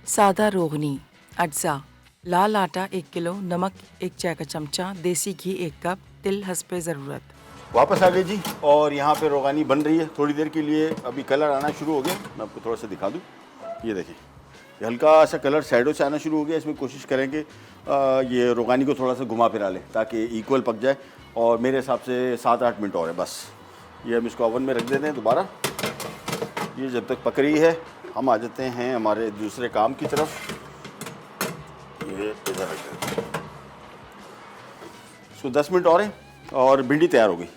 सादा रोगनी, अज्जा, लाल आटा 1 किलो, नमक 1 चाय का चमचा, देसी घी 1 कप, तिल हस्बे ज़रूरत। वापस आ गए जी, और यहाँ पे रोगानी बन रही है थोड़ी देर के लिए। अभी कलर आना शुरू हो गया, मैं आपको थोड़ा सा दिखा दूँ। ये देखिए, ये हल्का सा कलर साइडों से आना शुरू हो गया। इसमें कोशिश करेंगे ये रोगानी को थोड़ा सा घुमा फिरा लें ताकि इक्वल पक जाए, और मेरे हिसाब से 7-8 मिनट और है बस। ये हम इसको ओवन में रख देते हैं दोबारा। ये जब तक पक रही है, हम आ जाते हैं हमारे दूसरे काम की तरफ। ये इधर रख देते हैं, इसको 10 मिनट और हैं, और भिंडी तैयार हो गई।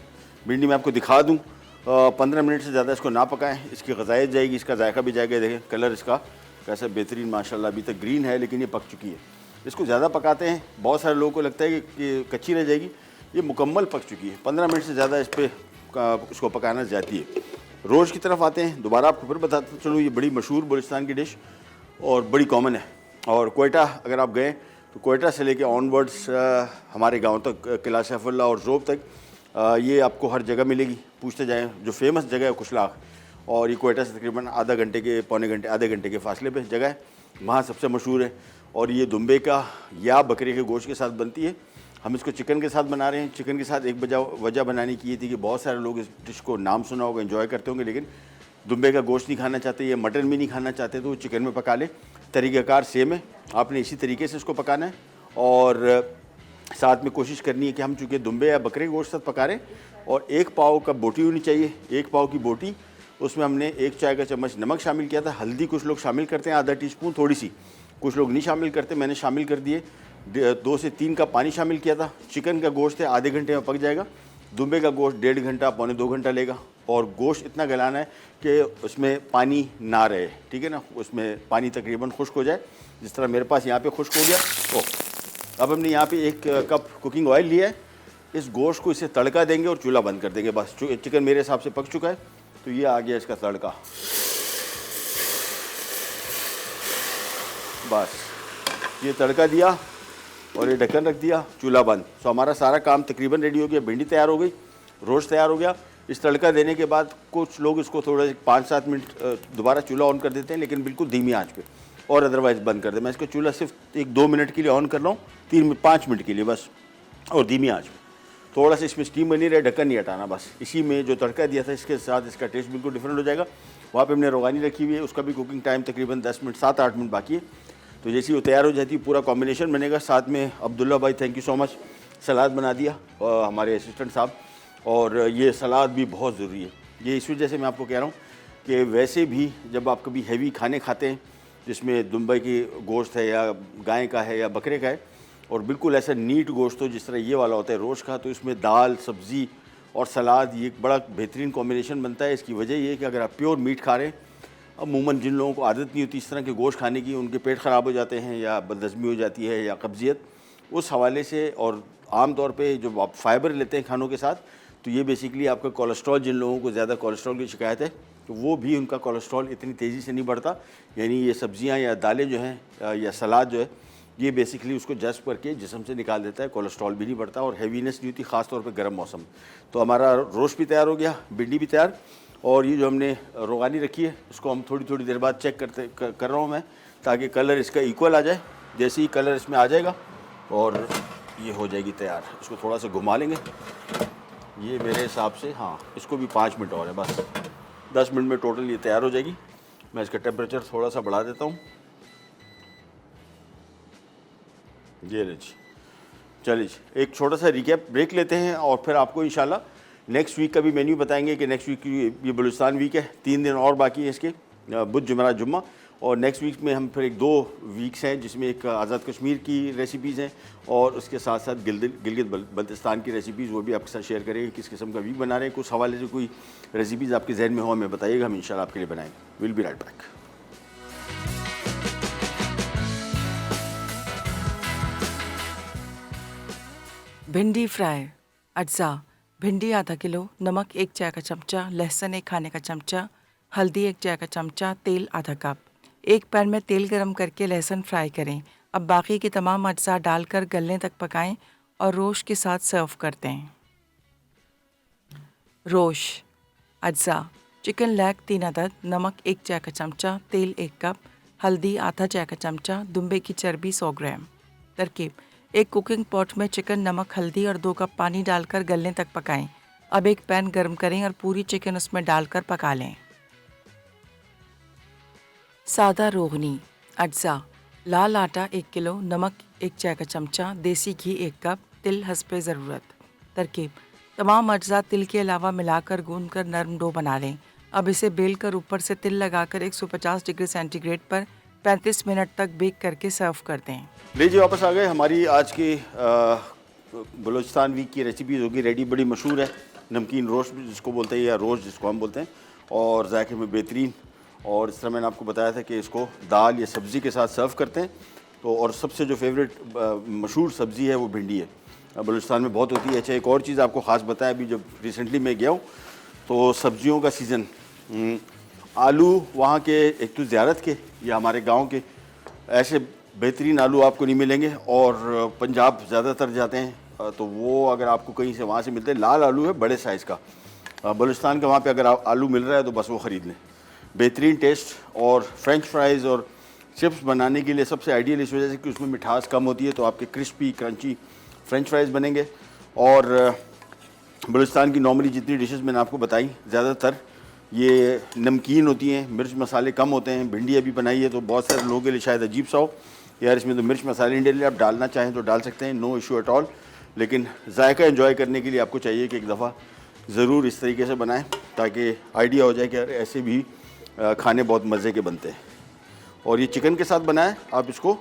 भिंडी मैं आपको दिखा दूं, 15 मिनट से ज़्यादा इसको ना पकाएं, इसकी ग़िज़ाइयत जाएगी, इसका जायका भी जाएगा। देखें कलर इसका कैसा बेहतरीन, माशाल्लाह। अभी तक ग्रीन है, लेकिन ये पक चुकी है। इसको ज़्यादा पकाते हैं, बहुत सारे लोगों को लगता है कि कच्ची रह जाएगी। ये मुकम्मल पक चुकी है। 15 मिनट से ज़्यादा इस पर इसको पकाना जाती है। रोज़ की तरफ आते हैं, दोबारा आपको फिर बताता चलूँ, ये बड़ी मशहूर बलूचिस्तान की डिश और बड़ी कॉमन है। और कोयटा अगर आप गए तो कोयटा से लेके ऑनवर्ड्स हमारे गांव तक, किला सैफुल्लाह और ज़ोब तक, ये आपको हर जगह मिलेगी। पूछते जाएं, जो फेमस जगह है कुशलाख, और ये कोयटा से तकरीबन आधे घंटे के फासले पे जगह है, वहाँ सबसे मशहूर है। और ये दुम्बे का या बकरे के गोश्त के साथ बनती है। हम इसको चिकन के साथ बना रहे हैं। चिकन के साथ एक वजह बनाने की ये थी कि बहुत सारे लोग इस डिश को नाम सुना होगा, एंजॉय करते होंगे, लेकिन दुम्बे का गोश्त नहीं खाना चाहते या मटन भी नहीं खाना चाहते, तो वो चिकन में पका ले। तरीक़ाकार सेम है, आपने इसी तरीके से इसको पकाना है। और साथ में कोशिश करनी है कि हम चूँकि दुम्बे या बकरे के गोश्त साथ पका रहे हैं, और 1 पाव का बोटी होनी चाहिए। 1 पाव की बोटी, उसमें हमने 1 चाय का चम्मच नमक शामिल किया था। हल्दी कुछ लोग शामिल करते हैं, आधा टीस्पून थोड़ी सी, कुछ लोग नहीं शामिल करते, मैंने शामिल कर दिए। 2 से 3 कप पानी शामिल किया था। चिकन का गोश्त है, आधे घंटे में पक जाएगा। दुम्बे का गोश्त 1.5 घंटा, पौने 2 घंटा लेगा। और गोश्त इतना गलाना है कि उसमें पानी ना रहे, ठीक है ना, उसमें पानी तकरीबन खुश्क हो जाए, जिस तरह मेरे पास यहाँ पे खुश्क हो गया। अब हमने यहाँ पे 1 कप कुकिंग ऑयल लिया है। इस गोश्त को इसे तड़का देंगे और चूल्हा बंद कर देंगे। बस चिकन मेरे हिसाब से पक चुका है, तो ये आ गया इसका तड़का। बस ये तड़का दिया और ये ढक्कन रख दिया, चूल्हा बंद। सो हमारा सारा काम तकरीबन रेडी हो गया। भिंडी तैयार हो गई, रोस्ट तैयार हो गया। इस तड़का देने के बाद कुछ लोग इसको थोड़ा 5-7 मिनट दोबारा चूल्हा ऑन कर देते हैं, लेकिन बिल्कुल धीमी आंच पे। और अदरवाइज़ बंद कर दें। मैं इसका चूल्हा सिर्फ 1-2 मिनट के लिए ऑन कर रहा हूँ, 3-5 मिनट के लिए बस, और धीमी आँच में। थोड़ा सा इसमें स्टीम बनी रहे, ढक्कन नहीं हटाना बस। इसी में जो तड़का दिया था इसके साथ इसका टेस्ट बिल्कुल डिफरेंट हो जाएगा। वहाँ पे हमने रोगानी रखी हुई है, उसका भी कुकिंग टाइम तकरीबन 10 मिनट 7-8 मिनट बाकी है। तो जैसे वो तैयार हो जाती है पूरा कॉम्बिनेशन बनेगा। साथ में अब्दुल्ला भाई थैंक यू सो मच, सलाद बना दिया हमारे असिस्टेंट साहब, और ये सलाद भी बहुत ज़रूरी है। ये इस वजह से मैं आपको कह रहा हूँ कि वैसे भी जब आप कभी हैवी खाने खाते हैं जिसमें दुबई की गोश्त है या गाय का है या बकरे का है, और बिल्कुल ऐसा नीट गोश्त हो जिस तरह ये वाला होता है रोज़ का, तो इसमें दाल, सब्ज़ी और सलाद ये एक बड़ा बेहतरीन कॉम्बिनेशन बनता है। इसकी वजह ये है कि अगर आप प्योर मीट खा रहे हैं, अमूमन जिन लोगों को आदत नहीं होती इस तरह के गोश्त खाने की, उनके पेट ख़राब हो जाते हैं या बदहज़मी हो जाती है या कब्ज़ियत, उस हवाले से, और आम तौर पे जो आप फाइबर लेते हैं खानों के साथ, तो ये बेसिकली आपका कोलेस्ट्रॉल, जिन लोगों को ज़्यादा कोलेस्ट्रॉल की शिकायत है तो वो भी उनका कोलेस्ट्रॉल इतनी तेज़ी से नहीं बढ़ता। यानी ये सब्ज़ियाँ या दालें जो हैं या सलाद जो है ये बेसिकली उसको जज़्ब करके जिस्म से निकाल देता है, कोलेस्ट्रॉल भी नहीं बढ़ता और हैवीनेस नहीं होती, ख़ास तौर पे गर्म मौसम। तो हमारा रोस्ट भी तैयार हो गया, भिंडी भी तैयार, और ये जो हमने रोगानी रखी है उसको हम थोड़ी थोड़ी देर बाद चेक कर रहा हूँ मैं, ताकि कलर इसका इक्वल आ जाए। जैसे ही कलर इसमें आ जाएगा और ये हो जाएगी तैयार। इसको थोड़ा सा घुमा लेंगे, ये मेरे हिसाब से हाँ इसको भी 5 मिनट और है बस, 10 मिनट में टोटल ये तैयार हो जाएगी। मैं इसका टेम्परेचर थोड़ा सा बढ़ा देता हूँ। ये ले जी, चलिए एक छोटा सा रिकैप ब्रेक लेते हैं और फिर आपको इंशाल्लाह नेक्स्ट वीक का भी मेन्यू बताएंगे कि नेक्स्ट वीक ये बलूचिस्तान वीक है, 3 दिन और बाकी है इसके, बुध जुमेरात जुम्मा, और नेक्स्ट वीक में हम फिर 1-2 वीक्स हैं जिसमें एक आज़ाद कश्मीर की रेसिपीज़ हैं और उसके साथ साथ गिलगित बल्तिस्तान की रेसिपीज़ वो भी आपके साथ शेयर करेंगे किस किस्म का वीक बना रहे हैं। कुछ हवाले से कोई रेसिपीज़ आपके जहन में हो हमें बताइएगा, हम इंशाल्लाह आपके लिए बनाएंगे। Will be right back. भिंडी फ्राई। अज्जा: भिंडी आधा किलो, नमक 1 चाय का चमचा, लहसुन 1 खाने का चमचा, हल्दी 1 चाय का चमचा, तेल आधा कप। एक पैन में तेल गरम करके लहसुन फ्राई करें। अब बाकी के तमाम अज्जा डालकर गलने तक पकाएं और रोश के साथ सर्व करते हैं। रोश। अज्जा: चिकन लेग 3 अदद, नमक 1 चाय का चमचा, तेल 1 कप, हल्दी आधा चाय का चमचा, दुम्बे की चर्बी 100 ग्राम। तरकीब: एक कुकिंग पॉट में चिकन, नमक, हल्दी और 2 कप पानी डालकर गलने तक पकाएं। अब एक पैन गरम करें और पूरी चिकन उसमें डालकर पका लें। सादा रोगनी। अज्जा: लाल आटा 1 किलो, नमक 1 चाय का चमचा, देसी घी 1 कप, तिल हस्बे ज़रूरत। तरकीब: तमाम अज्जा तिल के अलावा मिलाकर गूंदकर नरम डो बना लें। अब इसे बेलकर ऊपर से तिल लगाकर 150 डिग्री सेंटीग्रेड पर 35 मिनट तक बेक करके सर्व कर दें। लीजिए वापस आ गए। हमारी आज की बलूचिस्तान वीक की रेसिपीज़ होगी रेडी। बड़ी मशहूर है, नमकीन रोस्ट जिसको बोलते हैं या रोस्ट जिसको हम बोलते हैं, और जायके में बेहतरीन। और इस तरह मैंने आपको बताया था कि इसको दाल या सब्ज़ी के साथ सर्व करते हैं। तो और सबसे जो फेवरेट मशहूर सब्ज़ी है वो भिंडी है, बलूचिस्तान में बहुत होती है। अच्छा, एक और चीज़ आपको ख़ास बताया, अभी जब रिसेंटली मैं गया हूँ तो सब्ज़ियों का सीज़न, आलू वहाँ के एक तो ज़ियारत के या हमारे गाँव के ऐसे बेहतरीन आलू आपको नहीं मिलेंगे, और पंजाब ज़्यादातर जाते हैं तो वो अगर आपको कहीं से वहाँ से मिलते हैं, लाल आलू है बड़े साइज़ का, बलूचिस्तान का वहाँ पे अगर आलू मिल रहा है तो बस वो ख़रीद लें। बेहतरीन टेस्ट, और फ्रेंच फ्राइज़ और चिप्स बनाने के लिए सबसे आइडियल इस वजह से कि उसमें मिठास कम होती है, तो आपके क्रिस्पी क्रंची फ्रेंच फ्राइज़ बनेंगे। और बलूचिस्तान की नॉर्मली जितनी डिशेस मैंने आपको बताई ज़्यादातर ये नमकीन होती हैं, मिर्च मसाले कम होते हैं। भिंडी अभी बनाई है तो बहुत सारे लोगों के लिए शायद अजीब सा हो, यार इसमें तो मिर्च मसाले नहीं डाले, आप डालना चाहें तो डाल सकते हैं, नो इशू एट ऑल। लेकिन जायका एंजॉय करने के लिए आपको चाहिए कि एक दफ़ा ज़रूर इस तरीके से बनाएं ताकि आइडिया हो जाए कि यार ऐसे भी खाने बहुत मज़े के बनते हैं। और ये चिकन के साथ बनाएं आप, इसको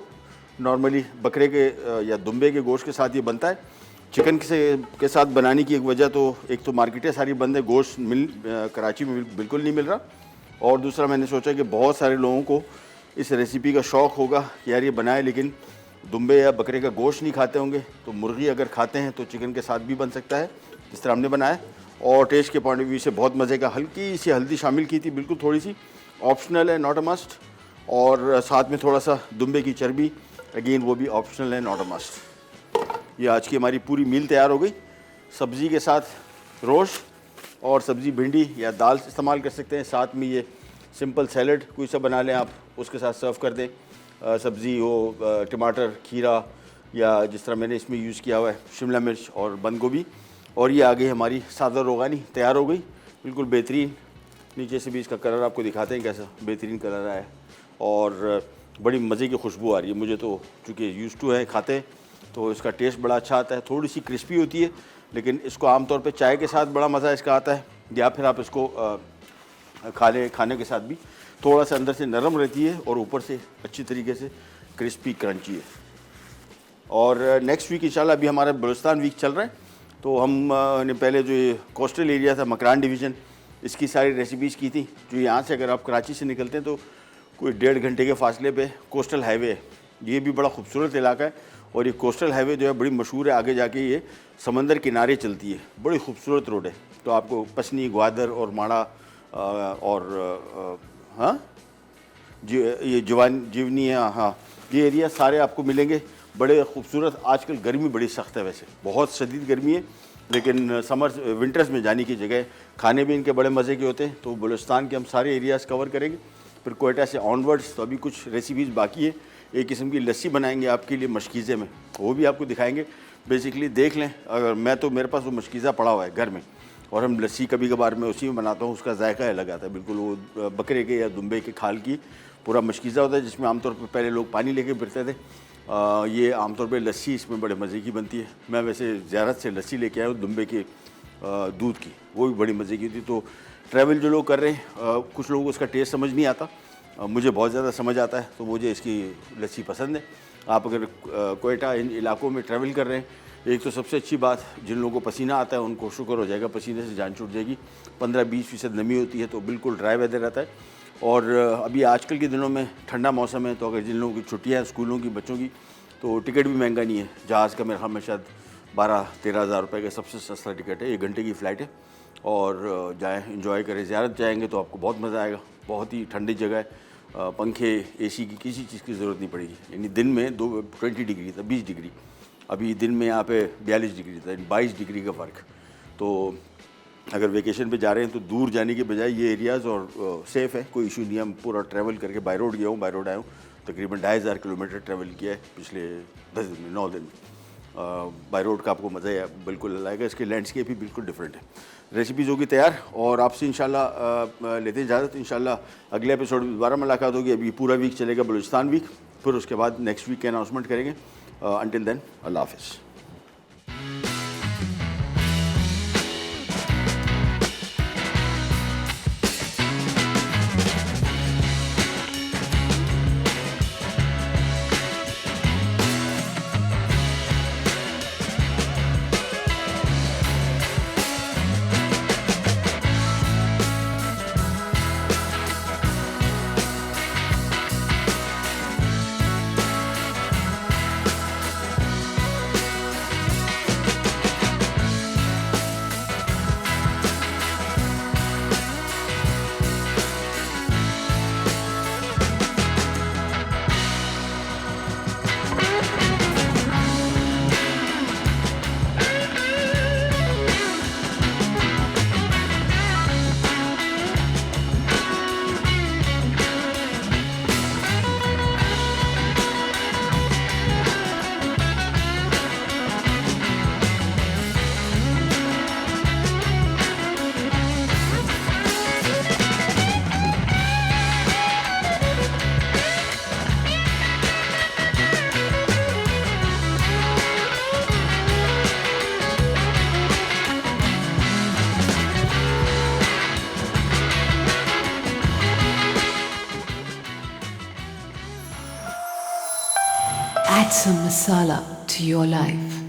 नॉर्मली बकरे के या दुम्बे के गोश्त के साथ ये बनता है। चिकन के साथ बनाने की एक वजह तो एक तो मार्केटें सारी बंद है, गोश्त कराची में बिल्कुल नहीं मिल रहा, और दूसरा मैंने सोचा कि बहुत सारे लोगों को इस रेसिपी का शौक़ होगा कि यार ये बनाए, लेकिन दुम्बे या बकरे का गोश्त नहीं खाते होंगे, तो मुर्गी अगर खाते हैं तो चिकन के साथ भी बन सकता है जिस तरह हमने बनाया। और टेस्ट के पॉइंट ऑफ व्यू से बहुत मज़े का। हल्की सी हल्दी शामिल की थी, बिल्कुल थोड़ी सी, ऑप्शनल है, नॉट अ मस्ट। और साथ में थोड़ा सा दुम्बे की चर्बी, अगेन वो भी ऑप्शनल है, नॉट अ मस्ट। ये आज की हमारी पूरी मील तैयार हो गई। सब्ज़ी के साथ रोस्ट और सब्ज़ी भिंडी या दाल इस्तेमाल कर सकते हैं, साथ में ये सिंपल सैलड कोई सा बना लें आप, उसके साथ सर्व कर दें। सब्ज़ी हो, टमाटर, खीरा, या जिस तरह मैंने इसमें यूज़ किया हुआ है शिमला मिर्च और बंद गोभी। और ये आ गई हमारी सादा रोगानी, तैयार हो गई, बिल्कुल बेहतरीन। नीचे से भी इसका कलर आपको दिखाते हैं कैसा बेहतरीन कलर आया है, और बड़ी मज़े की खुशबू आ रही है। मुझे तो चूँकि यूज़ टू है, खाते हैं, तो इसका टेस्ट बड़ा अच्छा आता है। थोड़ी सी क्रिस्पी होती है, लेकिन इसको आमतौर पे चाय के साथ बड़ा मज़ा इसका आता है, या फिर आप इसको खाने के साथ भी। थोड़ा सा अंदर से नरम रहती है और ऊपर से अच्छी तरीके से क्रिस्पी क्रंची है। और नेक्स्ट वीक इंशाल्लाह अभी हमारा बलूचिस्तान वीक चल रहा है, तो हम ने पहले जो ये कोस्टल एरिया था, मकरान डिवीज़न, इसकी सारी रेसिपीज़ की थी। जो यहाँ से अगर आप कराची से निकलते हैं तो कोई 1.5 घंटे के फासले पे कोस्टल हाईवे है। ये भी बड़ा खूबसूरत इलाका है, और ये कोस्टल हाईवे जो है बड़ी मशहूर है। आगे जाके ये समंदर किनारे चलती है, बड़ी खूबसूरत रोड है। तो आपको पसनी, ग्वादर और माड़ा और हाँ ये जीवनी है, हाँ, ये एरिया सारे आपको मिलेंगे, बड़े खूबसूरत। आजकल गर्मी बड़ी सख्त है, वैसे बहुत शदीद गर्मी है, लेकिन विंटर्स में जाने की जगह। खाने भी इनके बड़े मज़े के होते हैं। तो बलूचिस्तान के हम सारे एरियाज़ कवर करेंगे। फिर कोयटा से ऑनवर्ड्स तो अभी कुछ रेसिपीज़ बाकी है। एक किस्म की लस्सी बनाएंगे आपके लिए मशकीज़े में, वो भी आपको दिखाएंगे। बेसिकली देख लें, अगर मैं तो मेरे पास वो मशकीज़ा पड़ा हुआ है घर में, और हम लस्सी कभी कभार मैं उसी में बनाता हूँ। उसका जायका अलग आता है बिल्कुल। वो बकरे के या दुम्बे के खाल की पूरा मशकीज़ा होता है, जिसमें आमतौर पर पहले लोग पानी लेके फिरते थे। ये आमतौर पे लस्सी इसमें बड़े मज़े की बनती है। मैं वैसे ज़ियारत से लस्सी लेके आया हूँ दुम्बे के दूध की, वो भी बड़ी मज़े की थी। तो ट्रैवल जो लोग कर रहे हैं, कुछ लोगों को उसका टेस्ट समझ नहीं आता, मुझे बहुत ज़्यादा समझ आता है, तो मुझे इसकी लस्सी पसंद है। आप अगर कोयटा इन इलाकों में ट्रैवल कर रहे हैं, एक तो सबसे अच्छी बात, जिन लोगों को पसीना आता है उनको शुक्र हो जाएगा, पसीने से जान छूट जाएगी। 15-20% नमी होती है, तो बिल्कुल ड्राई वेदर रहता है। और अभी आजकल के दिनों में ठंडा मौसम है, तो अगर जिन लोगों की छुट्टियाँ हैं स्कूलों की, बच्चों की, तो टिकट भी महंगा नहीं है। जहाज़ का मेरे ख्याल में शायद 12-13 हज़ार रुपये का सबसे सस्ता टिकट है। 1 घंटे की फ़्लाइट है, और जाएँ, इंजॉय करें। ज़ियारत जाएंगे तो आपको बहुत मज़ा आएगा। बहुत ही ठंडी जगह है, पंखे, एसी की किसी चीज़ की ज़रूरत नहीं पड़ेगी। यानी दिन में 20 डिग्री था, 20 डिग्री, अभी दिन में यहाँ पे 42 डिग्री था, 22 डिग्री का फ़र्क। तो अगर वेकेशन पे जा रहे हैं तो दूर जाने के बजाय ये एरियाज़, और सेफ़ है, कोई इशू नहीं है। हम पूरा ट्रैवल करके बाय रोड गया हूँ, बाय रोड आया हूँ। तकरीबन 2500 किलोमीटर ट्रैवल किया है पिछले 10 दिन में, 9 दिन में। बाय रोड का आपको मज़ा है बिल्कुल आएगा। इसके लैंडस्केप भी बिल्कुल डिफरेंट है। रेसिपीज़ होगी तैयार, और आपसे इंशाल्लाह लेते हैं इजाज़त। इंशाल्लाह अगले एपिसोड में दोबारा मुलाकात होगी। अभी पूरा वीक चलेगा बलूचिस्तान वीक, फिर उसके बाद नेक्स्ट वीक के अनाउंसमेंट करेंगे। अंटिल देन, अल्लाह हाफ़िज़। Add some masala to your life.